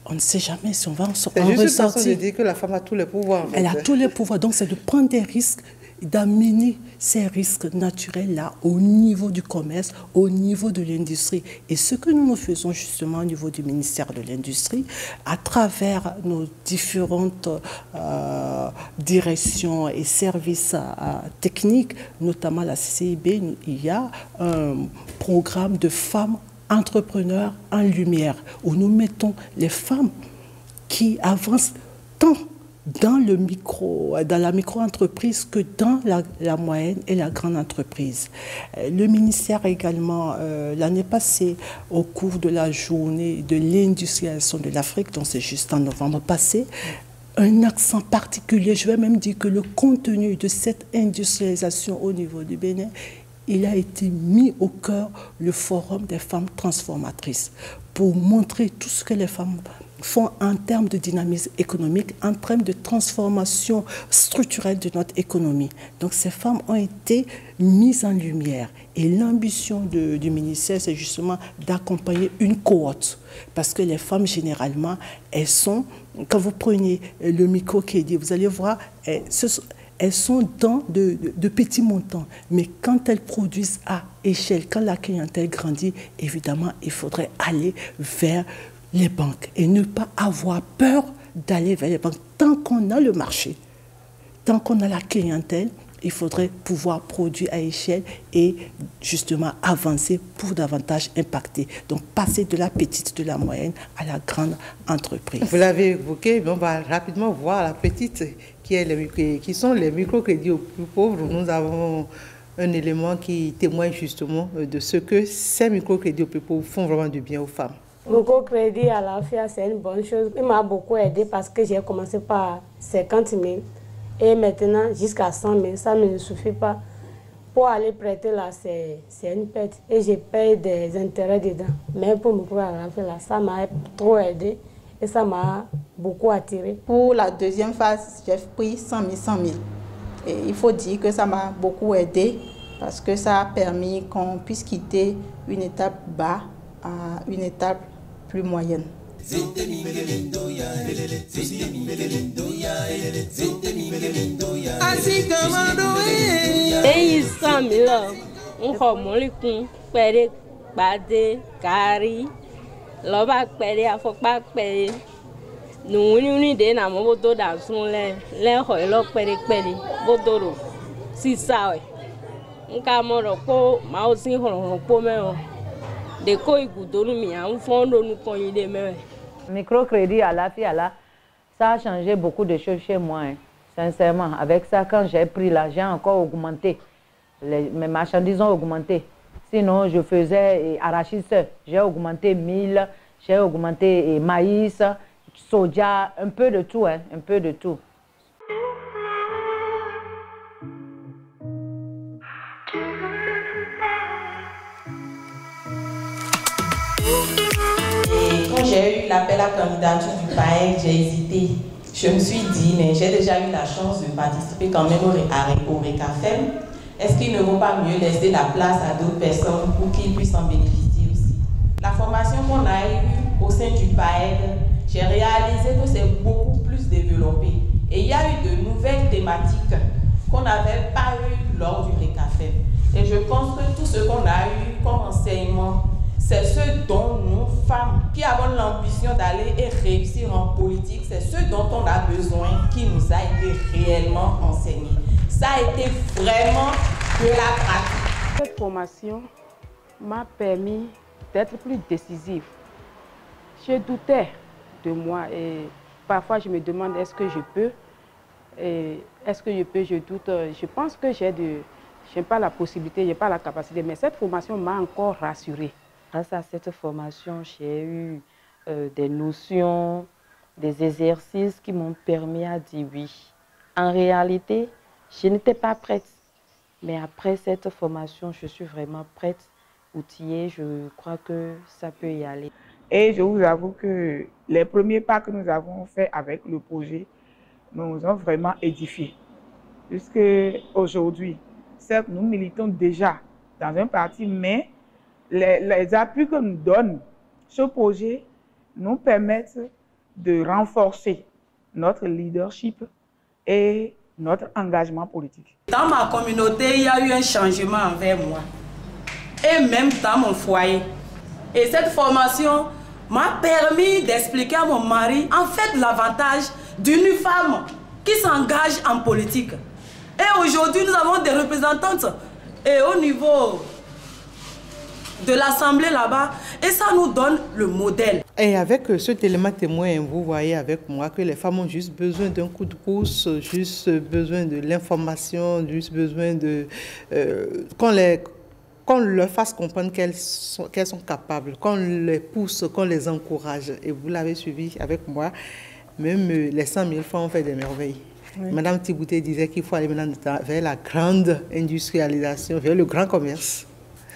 on ne sait jamais si on va en ressortir. C'est juste une façon de dire que la femme a tous les pouvoirs. En fait. Elle a tous les pouvoirs. Donc, c'est de prendre des risques, d'amener ces risques naturels-là au niveau du commerce, au niveau de l'industrie. Et ce que nous faisons justement au niveau du ministère de l'Industrie, à travers nos différentes directions et services techniques, notamment la CCIB, il y a un programme de femmes entrepreneurs en lumière, où nous mettons les femmes qui avancent tant dans la micro-entreprise que dans la moyenne et la grande entreprise. Le ministère également, l'année passée, au cours de la journée de l'industrialisation de l'Afrique, donc c'est juste en novembre passé, un accent particulier, je vais même dire que le contenu de cette industrialisation au niveau du Bénin, il a été mis au cœur le Forum des femmes transformatrices pour montrer tout ce que les femmes font en termes de dynamisme économique, en termes de transformation structurelle de notre économie. Donc ces femmes ont été mises en lumière. Et l'ambition du ministère, c'est justement d'accompagner une cohorte. Parce que les femmes, généralement, elles sont, quand vous prenez le micro qui est dit, vous allez voir, elles sont dans de petits montants. Mais quand elles produisent à échelle, quand la clientèle grandit, évidemment, il faudrait aller vers les banques et ne pas avoir peur d'aller vers les banques. Tant qu'on a le marché, tant qu'on a la clientèle, il faudrait pouvoir produire à échelle et justement avancer pour davantage impacter. Donc passer de la petite, de la moyenne à la grande entreprise. Vous l'avez évoqué, mais on va rapidement voir la petite qui sont les microcrédits aux plus pauvres. Nous avons un élément qui témoigne justement de ce que ces microcrédits aux plus pauvres font vraiment du bien aux femmes. Microcrédit à la FIA, c'est une bonne chose. Il m'a beaucoup aidé parce que j'ai commencé par 50 000 et maintenant jusqu'à 100 000. Ça ne me suffit pas. Pour aller prêter là, c'est une perte et je paye des intérêts dedans. Mais pour microcrédit à la FIA, ça m'a trop aidé et ça m'a beaucoup attiré. Pour la deuxième phase, j'ai pris 100 000, 100 000. Et il faut dire que ça m'a beaucoup aidé parce que ça a permis qu'on puisse quitter une étape bas à une étape plus moyenne. Microcrédit à la FIA, ça a changé beaucoup de choses chez moi, hein. Sincèrement. Avec ça, quand j'ai pris là, j'ai encore augmenté. Mes marchandises ont augmenté. Sinon, je faisais arachide seul. J'ai augmenté 1000, j'ai augmenté maïs, soja, un peu de tout, hein, un peu de tout. Quand j'ai eu l'appel à candidature du PAEC, j'ai hésité. Je me suis dit, mais j'ai déjà eu la chance de participer quand même au RECAFEM. Est-ce qu'il ne vaut pas mieux laisser la place à d'autres personnes pour qu'ils puissent en bénéficier aussi? La formation qu'on a eue au sein du PAEC, j'ai réalisé que c'est beaucoup plus développé. Et il y a eu de nouvelles thématiques qu'on n'avait pas eues lors du RECAFEM. Et je pense que tout ce qu'on a eu comme enseignement, c'est ce dont nous, femmes, qui avons l'ambition d'aller et réussir en politique, c'est ce dont on a besoin qui nous a été réellement enseigné. Ça a été vraiment de la pratique. Cette formation m'a permis d'être plus décisive. Je doutais de moi et parfois je me demande est-ce que je peux, je doute. Je pense que je n'ai pas la possibilité, je n'ai pas la capacité, mais cette formation m'a encore rassurée. Grâce à cette formation, j'ai eu des notions, des exercices qui m'ont permis à dire oui. En réalité, je n'étais pas prête. Mais après cette formation, je suis vraiment prête, outillée. Je crois que ça peut y aller. Et je vous avoue que les premiers pas que nous avons faits avec le projet nous ont vraiment édifiés. Jusqu'aujourd'hui, certes, nous militons déjà dans un parti, mais les appuis que nous donne ce projet nous permettent de renforcer notre leadership et notre engagement politique. Dans ma communauté, il y a eu un changement envers moi, et même dans mon foyer. Et cette formation m'a permis d'expliquer à mon mari, en fait, l'avantage d'une femme qui s'engage en politique. Et aujourd'hui, nous avons des représentantes et au niveau de l'Assemblée là-bas, et ça nous donne le modèle. Et avec cet élément témoin, vous voyez avec moi que les femmes ont juste besoin d'un coup de pouce, juste besoin de l'information, juste besoin de qu'on leur fasse comprendre qu'elles sont capables, qu'on les pousse, qu'on les encourage. Et vous l'avez suivi avec moi, même les 100 000 femmes ont fait des merveilles. Oui. Madame Thibouté disait qu'il faut aller maintenant vers la grande industrialisation, vers le grand commerce.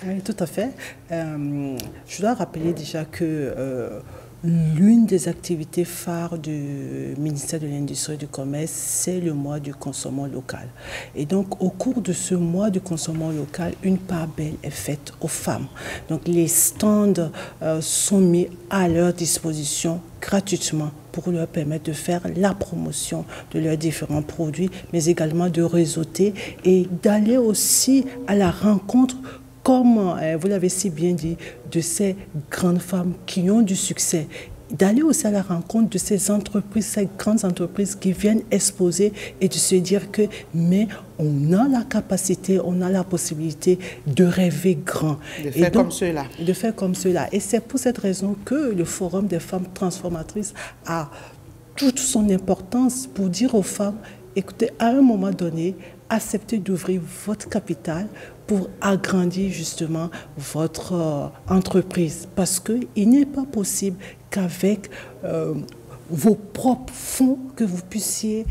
Oui, tout à fait. Je dois rappeler déjà que l'une des activités phares du ministère de l'Industrie et du Commerce, c'est le mois du consommant local. Et donc, au cours de ce mois du consommant local, une part belle est faite aux femmes. Donc, les stands sont mis à leur disposition gratuitement pour leur permettre de faire la promotion de leurs différents produits, mais également de réseauter et d'aller aussi à la rencontre, comme vous l'avez si bien dit, de ces grandes femmes qui ont du succès d'aller aussi à la rencontre de ces entreprises, ces grandes entreprises qui viennent exposer et de se dire que, mais on a la capacité, on a la possibilité de rêver grand. De faire comme cela. De faire comme cela. Et c'est pour cette raison que le Forum des femmes transformatrices a toute son importance pour dire aux femmes, écoutez, à un moment donné, acceptez d'ouvrir votre capital pour agrandir justement votre entreprise. Parce qu'il n'est pas possible qu'avec vos propres fonds, que vous puissiez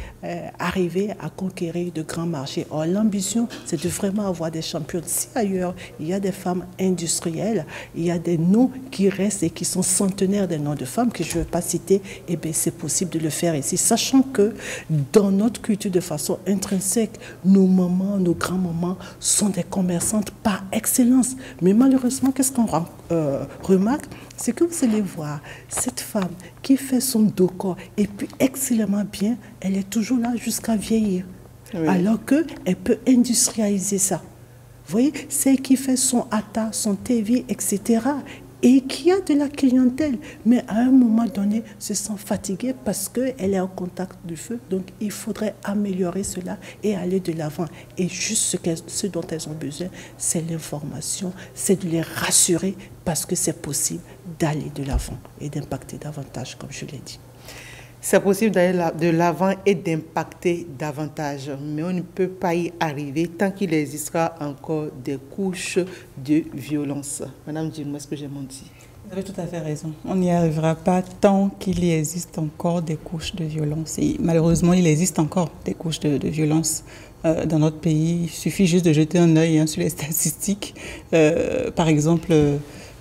arriver à conquérir de grands marchés. Or, l'ambition, c'est de vraiment avoir des champions. Si ailleurs, il y a des femmes industrielles, il y a des noms qui restent et qui sont centenaires des noms de femmes que je ne vais pas citer, eh bien, c'est possible de le faire ici. Sachant que dans notre culture de façon intrinsèque, nos mamans, nos grands-mamans sont des commerçantes par excellence. Mais malheureusement, qu'est-ce qu'on remarque? C'est que vous allez voir cette femme qui fait son dos-corps et puis excellemment bien, elle est toujours là jusqu'à vieillir. Oui. Alors qu'elle peut industrialiser ça. Vous voyez, c'est qui fait son ATA, son TV, etc. Et qui a de la clientèle, mais à un moment donné, se sent fatiguée parce qu'elle est en contact du feu. Donc, il faudrait améliorer cela et aller de l'avant. Et juste ce dont elles ont besoin, c'est l'information, c'est de les rassurer parce que c'est possible d'aller de l'avant et d'impacter davantage, comme je l'ai dit. C'est possible d'aller de l'avant et d'impacter davantage, mais on ne peut pas y arriver tant qu'il existera encore des couches de violence. Madame Djimou, est-ce que j'ai menti? Vous avez tout à fait raison. On n'y arrivera pas tant qu'il y existe encore des couches de violence. Et malheureusement, il existe encore des couches de violence dans notre pays. Il suffit juste de jeter un œil sur les statistiques. Par exemple,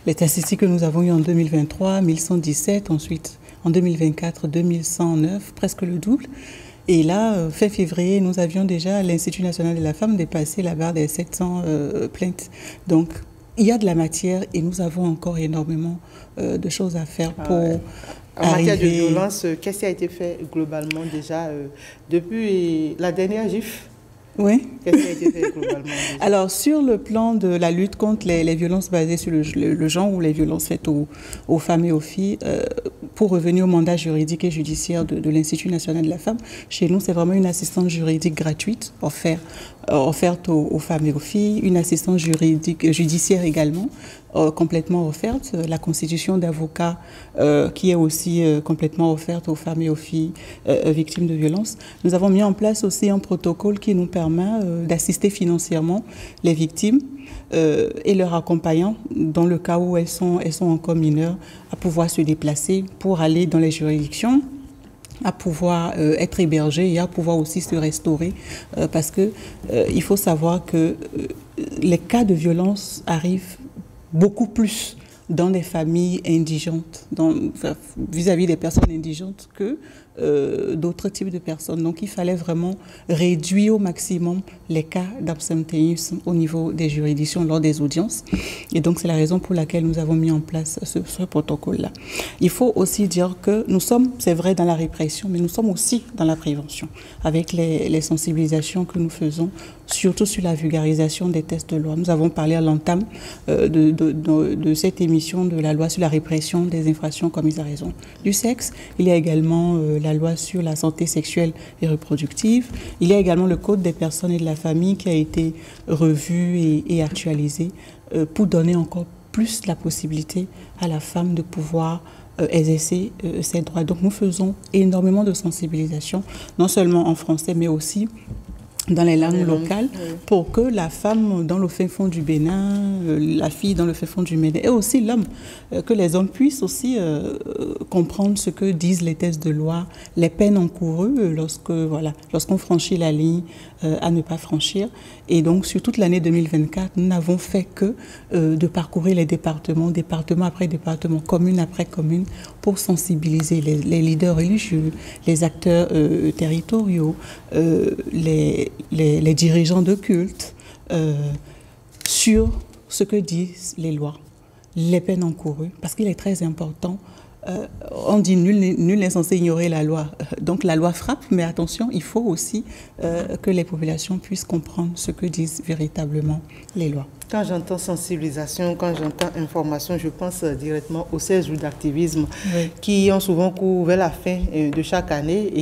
les statistiques que nous avons eues en 2023, 1117, ensuite en 2024, 2109, presque le double. Et là, fin février, nous avions déjà à l'Institut national de la femme dépassé la barre des 700 plaintes. Donc, il y a de la matière et nous avons encore énormément de choses à faire pour En matière de violence, qu'est-ce qui a été fait globalement déjà depuis la dernière GIF? Oui. Qu'est-ce qui a été fait globalement déjà? Alors, sur le plan de la lutte contre les violences basées sur le genre ou les violences faites aux femmes et aux filles, pour revenir au mandat juridique et judiciaire de l'Institut national de la femme, chez nous, c'est vraiment une assistance juridique gratuite offerte aux femmes et aux filles, une assistance judiciaire également, complètement offerte, la constitution d'avocats qui est aussi complètement offerte aux femmes et aux filles victimes de violences. Nous avons mis en place aussi un protocole qui nous permet d'assister financièrement les victimes et leurs accompagnants dans le cas où elles sont encore mineures à pouvoir se déplacer pour aller dans les juridictions, à pouvoir être hébergées et à pouvoir aussi se restaurer parce que il faut savoir que les cas de violence arrivent beaucoup plus dans les familles indigentes, vis-à-vis des personnes indigentes que d'autres types de personnes. Donc, il fallait vraiment réduire au maximum les cas d'absentéisme au niveau des juridictions lors des audiences. Et donc, c'est la raison pour laquelle nous avons mis en place ce protocole-là. Il faut aussi dire que nous sommes, c'est vrai, dans la répression, mais nous sommes aussi dans la prévention, avec les sensibilisations que nous faisons, surtout sur la vulgarisation des textes de loi. Nous avons parlé à l'entame de cette émission de la loi sur la répression des infractions commises à raison du sexe. Il y a également la loi sur la santé sexuelle et reproductive. Il y a également le Code des personnes et de la famille qui a été revu et actualisé pour donner encore plus la possibilité à la femme de pouvoir exercer ses droits. Donc nous faisons énormément de sensibilisation, non seulement en français, mais aussi dans les langues locales, pour que la femme dans le fin fond du Bénin, la fille dans le fin fond du Bénin, et aussi l'homme, que les hommes puissent aussi comprendre ce que disent les textes de loi, les peines encourues lorsqu'on franchit la ligne à ne pas franchir. Et donc, sur toute l'année 2024, nous n'avons fait que de parcourir les départements, département après département, commune après commune, pour sensibiliser les leaders religieux, les acteurs territoriaux, les dirigeants de culte sur ce que disent les lois, les peines encourues, parce qu'il est très important. On dit nul n'est censé ignorer la loi. Donc la loi frappe, mais attention, il faut aussi que les populations puissent comprendre ce que disent véritablement les lois. Quand j'entends sensibilisation, quand j'entends information, je pense directement aux 16 jours d'activisme qui ont souvent cours vers la fin de chaque année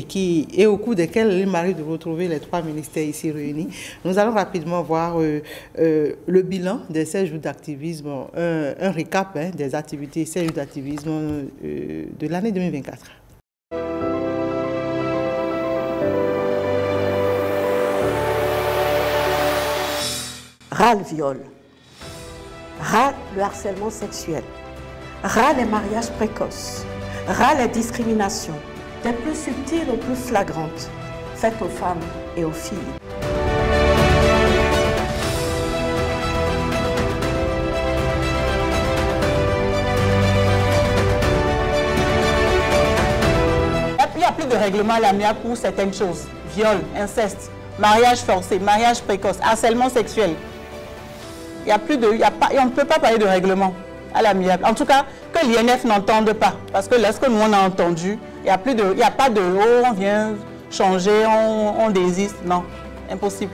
et au cours desquels il m'arrive de retrouver les 3 ministères ici réunis. Nous allons rapidement voir le bilan des 16 jours d'activisme, un récap des activités 16 jours d'activisme de l'année 2024. Ras le viol, ras le harcèlement sexuel, ras les mariages précoces, ras les discriminations, des plus subtiles aux plus flagrantes, faites aux femmes et aux filles. Il n'y a plus de règlement à l'amiable pour certaines choses. Viol, inceste, mariage forcé, mariage précoce, harcèlement sexuel. Il y a plus de, on ne peut pas parler de règlement à l'amiable. En tout cas, que l'INF n'entende pas. Parce que lorsque nous on a entendu, il n'y a pas de oh, on vient changer, on désiste. Non, impossible.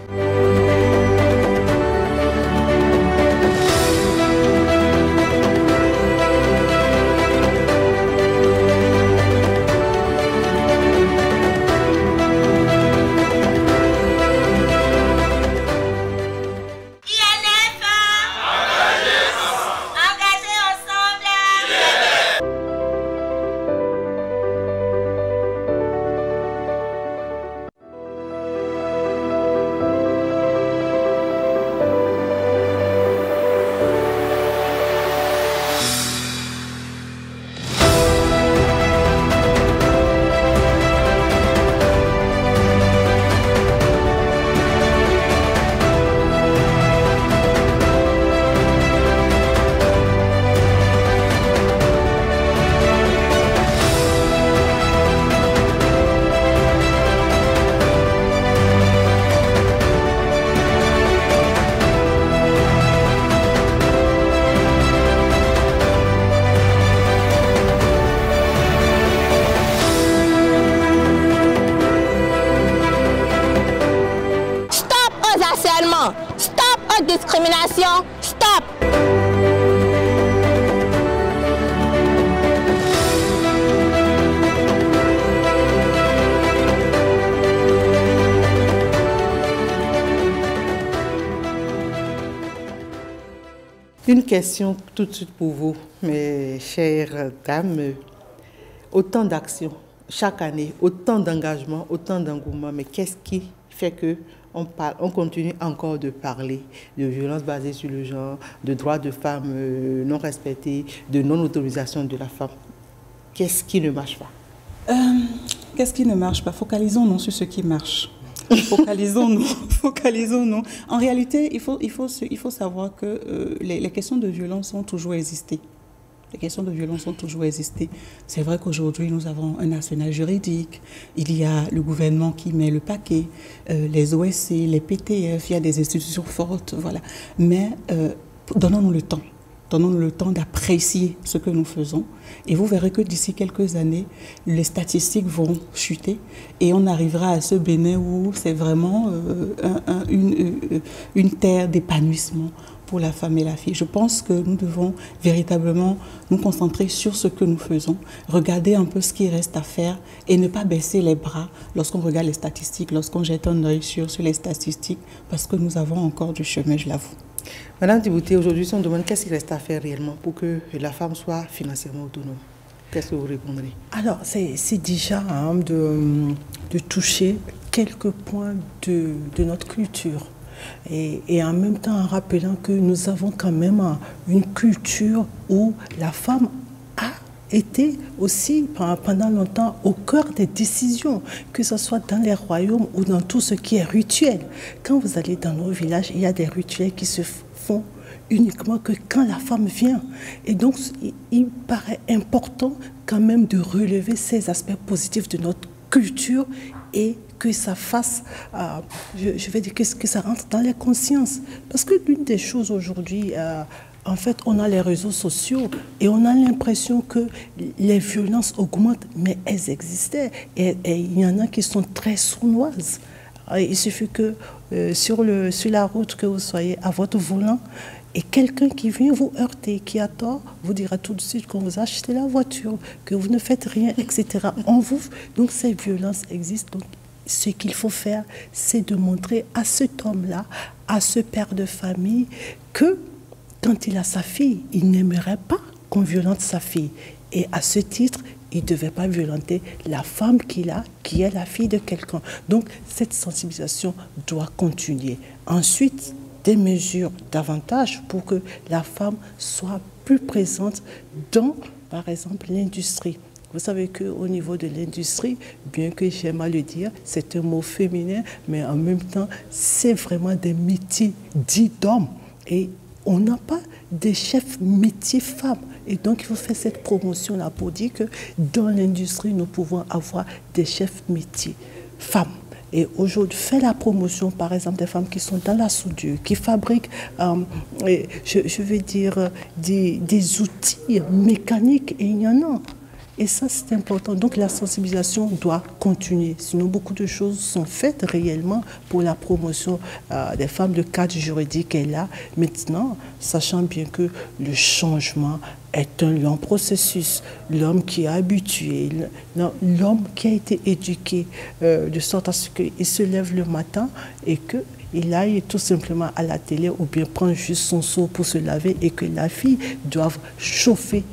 Stop aux discriminations, stop! Une question tout de suite pour vous, mes chères dames. Autant d'actions chaque année, autant d'engagement, autant d'engouement, mais qu'est-ce qui fait que on continue encore de parler de violences basées sur le genre, de droits de femmes non respectés, de non-autorisation de la femme? Qu'est-ce qui ne marche pas? Qu'est-ce qui ne marche pas? Focalisons-nous sur ce qui marche. Focalisons-nous. En réalité, il faut savoir que les questions de violence ont toujours existé. Les questions de violence ont toujours existé. C'est vrai qu'aujourd'hui, nous avons un arsenal juridique. Il y a le gouvernement qui met le paquet, les OSC, les PTF, il y a des institutions fortes, voilà. Mais donnons-nous le temps. Donnons-nous le temps d'apprécier ce que nous faisons. Et vous verrez que d'ici quelques années, les statistiques vont chuter et on arrivera à ce Bénin où c'est vraiment une terre d'épanouissement pour la femme et la fille. Je pense que nous devons véritablement nous concentrer sur ce que nous faisons, regarder un peu ce qui reste à faire et ne pas baisser les bras lorsqu'on regarde les statistiques, lorsqu'on jette un œil sur les statistiques, parce que nous avons encore du chemin, je l'avoue. Madame Thibouté, aujourd'hui, si on demande qu'est-ce qu'il reste à faire réellement pour que la femme soit financièrement autonome, qu'est-ce que vous répondrez? Alors, c'est déjà de toucher quelques points de notre culture. Et en même temps en rappelant que nous avons quand même une culture où la femme a été aussi pendant longtemps au cœur des décisions, que ce soit dans les royaumes ou dans tout ce qui est rituel. Quand vous allez dans nos villages, il y a des rituels qui se font uniquement que quand la femme vient. Et donc, il paraît important quand même de relever ces aspects positifs de notre culture et que ça fasse, je vais dire que ça rentre dans les consciences. Parce que l'une des choses aujourd'hui, en fait, on a les réseaux sociaux et on a l'impression que les violences augmentent, mais elles existaient. Et il y en a qui sont très sournoises. Il suffit que sur la route que vous soyez à votre volant, Et quelqu'un qui vient vous heurter, qui a tort, vous dira tout de suite quand vous achetez la voiture, que vous ne faites rien, etc. Donc ces violences existent. Donc ce qu'il faut faire, c'est de montrer à cet homme-là, à ce père de famille, que quand il a sa fille, il n'aimerait pas qu'on violente sa fille. Et à ce titre, il ne devait pas violenter la femme qu'il a, qui est la fille de quelqu'un. Donc cette sensibilisation doit continuer. Ensuite, des mesures davantage pour que la femme soit plus présente dans, par exemple, l'industrie. Vous savez qu'au niveau de l'industrie, bien que j'aime à le dire, c'est un mot féminin, mais en même temps, c'est vraiment des métiers dits d'hommes. Et on n'a pas de chefs métiers femmes. Et donc, il faut faire cette promotion-là pour dire que dans l'industrie, nous pouvons avoir des chefs métiers femmes. Et aujourd'hui, fait la promotion, par exemple, des femmes qui sont dans la soudure, qui fabriquent, je veux dire, des outils mécaniques, et il y en a. Et ça, c'est important. Donc, la sensibilisation doit continuer. Sinon, beaucoup de choses sont faites réellement pour la promotion des femmes. Le cadre juridique est là. Maintenant, sachant bien que le changement est un long processus. L'homme qui est habitué, l'homme qui a été éduqué de sorte à ce qu'il se lève le matin et qu'il aille tout simplement à la télé ou bien prendre juste son seau pour se laver et que la fille doive chauffer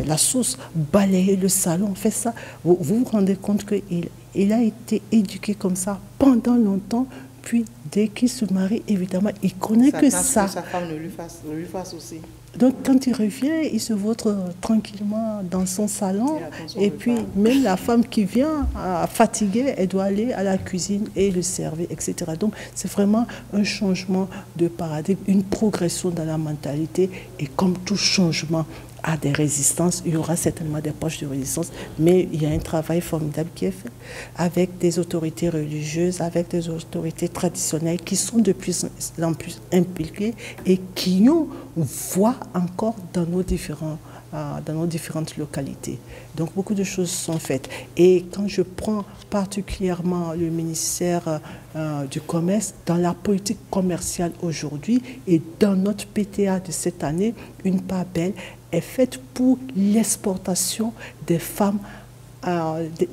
la sauce, balayer le salon, fait ça. Vous vous rendez compte qu'il a été éduqué comme ça pendant longtemps, puis dès qu'il se marie, évidemment, il connaît que ça. Que sa femme ne lui fasse aussi. Donc, quand il revient, il se vautre tranquillement dans son salon. Et puis, même la femme qui vient fatiguée, elle doit aller à la cuisine et le servir, etc. Donc, c'est vraiment un changement de paradigme, une progression dans la mentalité. Et comme tout changement a des résistances, il y aura certainement des poches de résistance, mais il y a un travail formidable qui est fait avec des autorités religieuses, avec des autorités traditionnelles qui sont de plus en plus impliquées et qui ont voix encore dans nos différentes localités. Donc beaucoup de choses sont faites. Et quand je prends particulièrement le ministère du Commerce, dans la politique commerciale aujourd'hui et dans notre PTA de cette année, une part belle est faite pour l'exportation des femmes,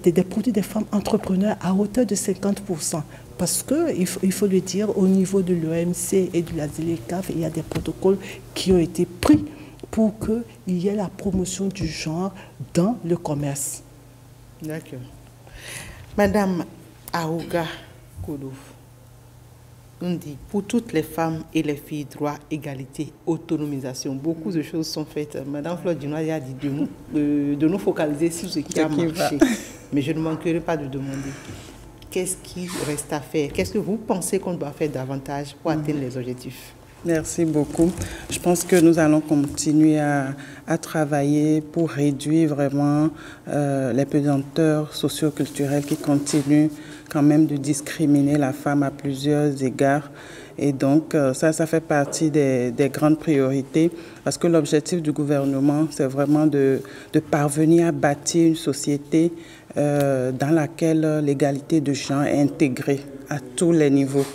des produits des femmes entrepreneurs à hauteur de 50%. Parce qu'il faut le dire, au niveau de l'OMC et de la ZLECAf, il y a des protocoles qui ont été pris pour qu'il y ait la promotion du genre dans le commerce. D'accord. Madame Aouga Koudou, on dit pour toutes les femmes et les filles, droit, égalité, autonomisation. Beaucoup de choses sont faites. Madame Flore Dinois a dit de nous focaliser sur ce qui a marché. Mais je ne manquerai pas de demander qu'est-ce qui reste à faire. Qu'est-ce que vous pensez qu'on doit faire davantage pour atteindre les objectifs? Merci beaucoup. Je pense que nous allons continuer à travailler pour réduire vraiment les pesanteurs socio-culturelles qui continuent quand même de discriminer la femme à plusieurs égards. Et donc, ça fait partie des grandes priorités parce que l'objectif du gouvernement, c'est vraiment de parvenir à bâtir une société dans laquelle l'égalité de genre est intégrée à tous les niveaux.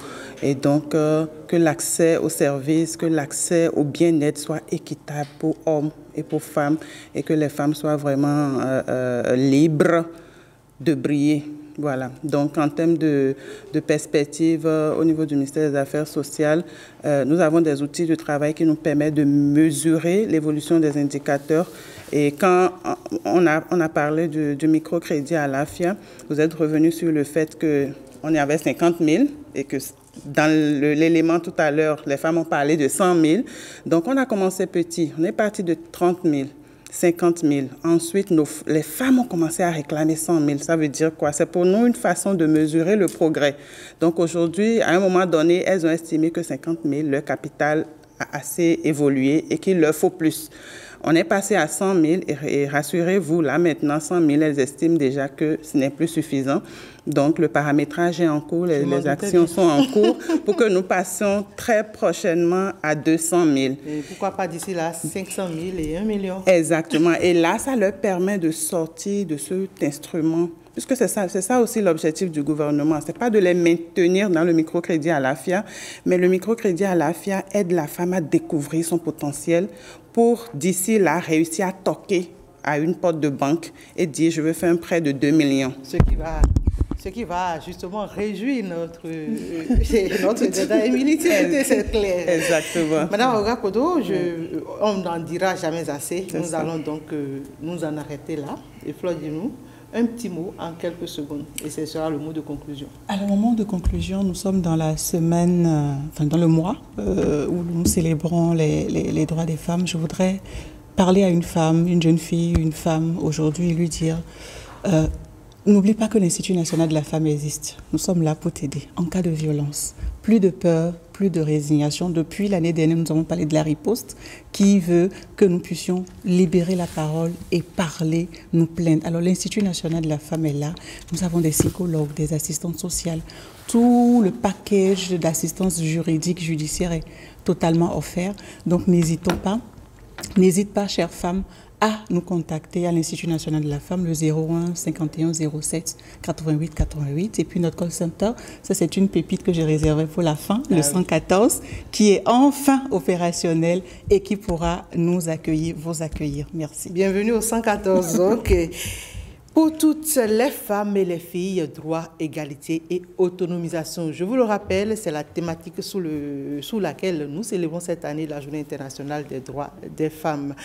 Et donc, que l'accès aux services, que l'accès au bien-être soit équitable pour hommes et pour femmes et que les femmes soient vraiment libres de briller. Voilà. Donc, en termes de perspective, au niveau du ministère des Affaires sociales, nous avons des outils de travail qui nous permettent de mesurer l'évolution des indicateurs. Et quand on a parlé du microcrédit à l'AFIA, vous êtes revenu sur le fait qu'on y avait 50 000 et que dans l'élément tout à l'heure, les femmes ont parlé de 100 000. Donc, on a commencé petit. On est parti de 30 000. 50 000. Ensuite, les femmes ont commencé à réclamer 100 000. Ça veut dire quoi? C'est pour nous une façon de mesurer le progrès. Donc aujourd'hui, à un moment donné, elles ont estimé que 50 000, leur capital a assez évolué et qu'il leur faut plus. On est passé à 100 000 et rassurez-vous, là maintenant, 100 000, elles estiment déjà que ce n'est plus suffisant. Donc, le paramétrage est en cours, les actions sont en cours pour que nous passions très prochainement à 200 000. Et pourquoi pas d'ici là 500 000 et 1 million? Exactement. Et là, ça leur permet de sortir de cet instrument puisque c'est ça aussi l'objectif du gouvernement. Ce n'est pas de les maintenir dans le microcrédit à l'AFIA, mais le microcrédit à l'AFIA aide la femme à découvrir son potentiel pour, d'ici là, réussir à toquer à une porte de banque et dire « je veux faire un prêt de 2 millions ». Ce qui va justement réjouir notre débat militaire, c'est clair. Exactement. Madame Ogakodo, on n'en dira jamais assez. Nous allons donc nous en arrêter là. Et Flore, dis-nous un petit mot en quelques secondes. Et ce sera le mot de conclusion. Alors, au moment de conclusion, nous sommes dans la semaine, dans le mois où nous célébrons les droits des femmes. Je voudrais parler à une femme, une jeune fille, une femme aujourd'hui et lui dire... n'oublie pas que l'Institut national de la femme existe. Nous sommes là pour t'aider en cas de violence. Plus de peur, plus de résignation. Depuis l'année dernière, nous avons parlé de la riposte qui veut que nous puissions libérer la parole et parler, nous plaindre. Alors l'Institut national de la femme est là. Nous avons des psychologues, des assistantes sociales. Tout le package d'assistance juridique, judiciaire est totalement offert. Donc n'hésitons pas. N'hésite pas, chères femmes, à nous contacter à l'Institut national de la femme, le 01 51 07 88 88. Et puis notre call center, ça c'est une pépite que j'ai réservée pour la fin, le 114, qui est enfin opérationnel et qui pourra nous accueillir, vous accueillir. Merci. Bienvenue au 114. OK. Pour toutes les femmes et les filles, droit, égalité et autonomisation. Je vous le rappelle, c'est la thématique sous laquelle nous célébrons cette année la Journée internationale des droits des femmes.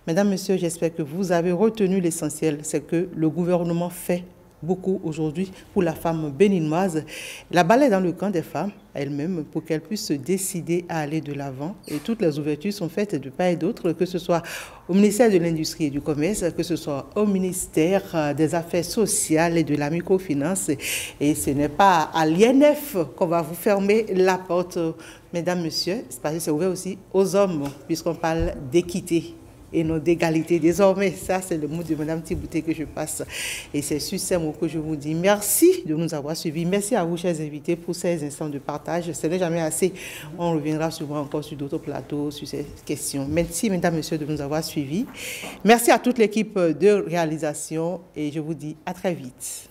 Mesdames, Messieurs, j'espère que vous avez retenu l'essentiel, c'est que le gouvernement fait beaucoup aujourd'hui pour la femme béninoise. La balle est dans le camp des femmes elles-mêmes pour qu'elles puissent se décider à aller de l'avant. Et toutes les ouvertures sont faites de part et d'autre, que ce soit au ministère de l'Industrie et du Commerce, que ce soit au ministère des Affaires sociales et de la microfinance. Et ce n'est pas à l'INF qu'on va vous fermer la porte, mesdames, messieurs, parce que c'est ouvert aussi aux hommes, puisqu'on parle d'équité et non d'égalité. Désormais, ça c'est le mot de Mme Thibouté que je passe. Et c'est sur ces mots que je vous dis merci de nous avoir suivis. Merci à vous, chers invités, pour ces instants de partage. Ce n'est jamais assez. On reviendra souvent encore sur d'autres plateaux, sur ces questions. Merci, mesdames, messieurs, de nous avoir suivis. Merci à toute l'équipe de réalisation et je vous dis à très vite.